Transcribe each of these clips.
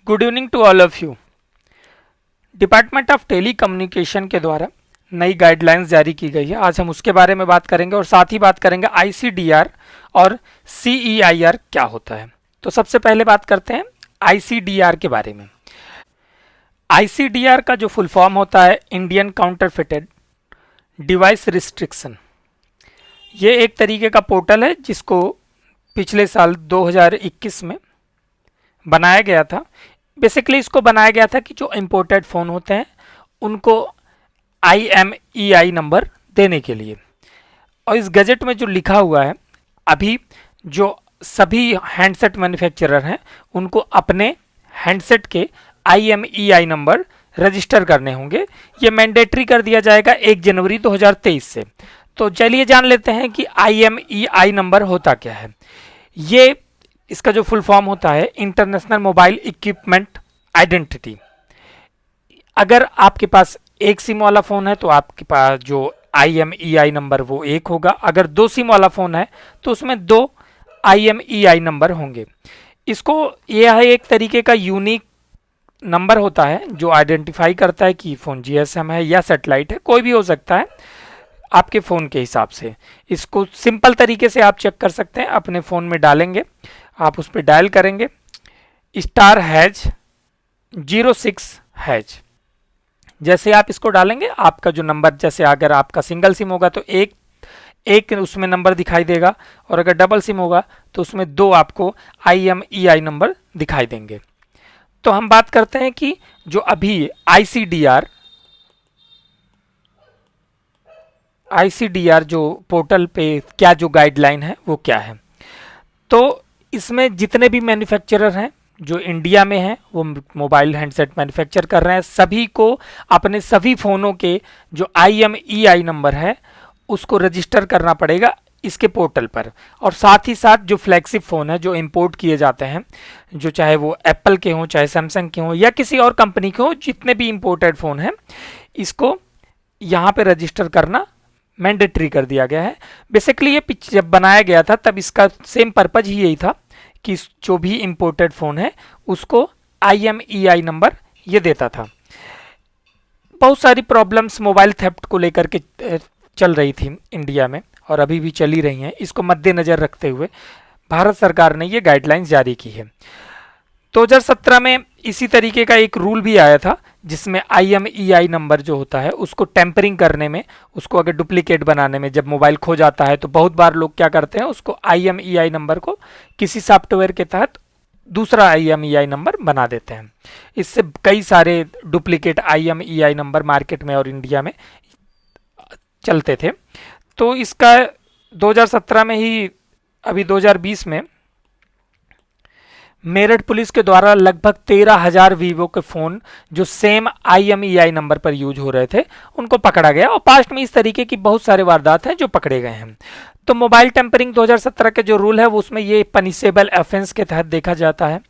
Good evening to all of you. Department of telecommunication के द्वारा नई guidelines जारी की गई है। आज हम उसके बारे में बात करेंगे और साथ ही बात करेंगे आईसीडीआर और सीईआईआर क्या होता है। तो सबसे पहले बात करते हैं आईसीडीआर के बारे में। आईसीडीआर का जो फुल फॉर्म होता है इंडियन काउंटरफिटेड डिवाइस रिस्ट्रिक्शन। ये एक तरीके का पोर्टल है जिसको पिछले साल 2021 में बनाया गया था। बेसिकली इसको बनाया गया था कि जो इम्पोर्टेड फ़ोन होते हैं उनको IMEI नंबर देने के लिए। और इस गजट में जो लिखा हुआ है, अभी जो सभी हैंडसेट मैन्युफैक्चरर हैं उनको अपने हैंडसेट के IMEI नंबर रजिस्टर करने होंगे। ये मैंडेटरी कर दिया जाएगा 1 जनवरी 2023 से। तो चलिए जान लेते हैं कि IMEI नंबर होता क्या है। ये इसका जो फुल फॉर्म होता है इंटरनेशनल मोबाइल इक्विपमेंट आइडेंटिटी। अगर आपके पास एक सिम वाला फ़ोन है तो आपके पास जो IMEI नंबर वो एक होगा। अगर 2 सिम वाला फ़ोन है तो उसमें 2 IMEI नंबर होंगे। इसको यह एक तरीके का यूनिक नंबर होता है जो आइडेंटिफाई करता है कि फ़ोन GSM है या सेटेलाइट है, कोई भी हो सकता है आपके फ़ोन के हिसाब से। इसको सिंपल तरीके से आप चेक कर सकते हैं। अपने फ़ोन में डालेंगे, आप उस पर डायल करेंगे *#06#। जैसे आप इसको डालेंगे आपका जो नंबर, जैसे अगर आपका सिंगल सिम होगा तो एक उसमें नंबर दिखाई देगा, और अगर डबल सिम होगा तो उसमें 2 आपको IMEI नंबर दिखाई देंगे। तो हम बात करते हैं कि जो अभी आईसीडीआर जो पोर्टल पे क्या जो गाइडलाइन है वो क्या है। तो इसमें जितने भी मैन्युफैक्चरर हैं जो इंडिया में हैं वो मोबाइल हैंडसेट मैन्युफैक्चर कर रहे हैं, सभी को अपने सभी फ़ोनों के जो IMEI नंबर है उसको रजिस्टर करना पड़ेगा इसके पोर्टल पर। और साथ ही साथ जो फ्लैगशिप फ़ोन है जो इंपोर्ट किए जाते हैं, जो चाहे वो एप्पल के हों, चाहे सैमसंग के हों या किसी और कंपनी के हों, जितने भी इंपोर्टेड फ़ोन हैं इसको यहाँ पे रजिस्टर करना मैंडेटरी कर दिया गया है। बेसिकली ये जब बनाया गया था तब इसका सेम पर्पज ही यही था कि जो भी इंपोर्टेड फ़ोन है उसको IMEI नंबर ये देता था। बहुत सारी प्रॉब्लम्स मोबाइल थेफ्ट को लेकर के चल रही थी इंडिया में और अभी भी चली रही हैं। इसको मद्देनज़र रखते हुए भारत सरकार ने ये गाइडलाइंस जारी की है। 2017 में इसी तरीके का एक रूल भी आया था जिसमें IMEI नंबर जो होता है उसको टेम्परिंग करने में, उसको अगर डुप्लीकेट बनाने में, जब मोबाइल खो जाता है तो बहुत बार लोग क्या करते हैं उसको IMEI नंबर को किसी सॉफ्टवेयर के तहत दूसरा IMEI नंबर बना देते हैं। इससे कई सारे डुप्लीकेट IMEI नंबर मार्केट में और इंडिया में चलते थे। तो इसका 2017 में ही, अभी 2020 में मेरठ पुलिस के द्वारा लगभग 13,000 वीवो के फ़ोन जो सेम IMEI नंबर पर यूज हो रहे थे उनको पकड़ा गया। और पास्ट में इस तरीके की बहुत सारे वारदात हैं जो पकड़े गए हैं। तो मोबाइल टेम्परिंग 2017 के जो रूल है वो उसमें ये पनिशेबल ऑफेंस के तहत देखा जाता है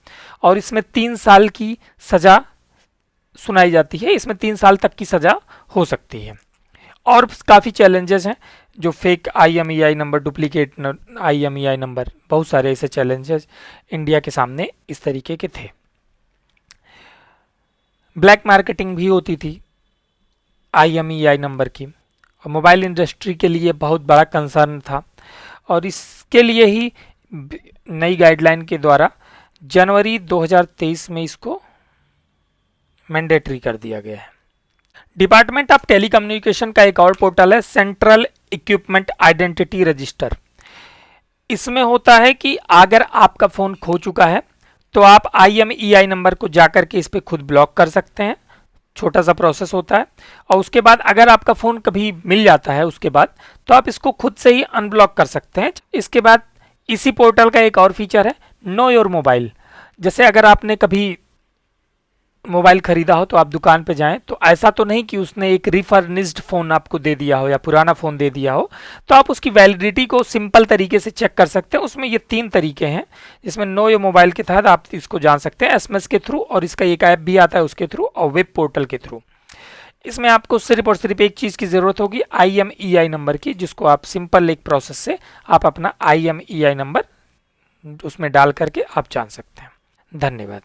और इसमें 3 साल की सज़ा सुनाई जाती है। इसमें 3 साल तक की सज़ा हो सकती है। और काफ़ी चैलेंजेस हैं, जो fake IMEI number, duplicate IMEI number, बहुत सारे ऐसे चैलेंजेस इंडिया के सामने इस तरीके के थे। ब्लैक मार्केटिंग भी होती थी IMEI नंबर की और मोबाइल इंडस्ट्री के लिए बहुत बड़ा कंसर्न था। और इसके लिए ही नई गाइडलाइन के द्वारा जनवरी 2023 में इसको मैंडेटरी कर दिया गया है। डिपार्टमेंट ऑफ टेलीकम्युनिकेशन का एक और पोर्टल है सेंट्रल इक्विपमेंट आइडेंटिटी रजिस्टर। इसमें होता है कि अगर आपका फ़ोन खो चुका है तो आप IMEI नंबर को जाकर के इस पर खुद ब्लॉक कर सकते हैं। छोटा सा प्रोसेस होता है। और उसके बाद अगर आपका फ़ोन कभी मिल जाता है उसके बाद तो आप इसको खुद से ही अनब्लॉक कर सकते हैं। इसके बाद इसी पोर्टल का एक और फीचर है नो योर मोबाइल। जैसे अगर आपने कभी मोबाइल खरीदा हो तो आप दुकान पे जाएं तो ऐसा तो नहीं कि उसने एक रिफर्निश्ड फ़ोन आपको दे दिया हो या पुराना फ़ोन दे दिया हो, तो आप उसकी वैलिडिटी को सिंपल तरीके से चेक कर सकते हैं। उसमें ये 3 तरीके हैं जिसमें नो योर मोबाइल के तहत आप इसको जान सकते हैं, SMS के थ्रू, और इसका एक ऐप भी आता है उसके थ्रू, और वेब पोर्टल के थ्रू। इसमें आपको सिर्फ और सिर्फ एक चीज़ की ज़रूरत होगी IMEI नंबर की, जिसको आप सिंपल एक प्रोसेस से आप अपना IMEI नंबर उसमें डाल करके आप जान सकते हैं। धन्यवाद।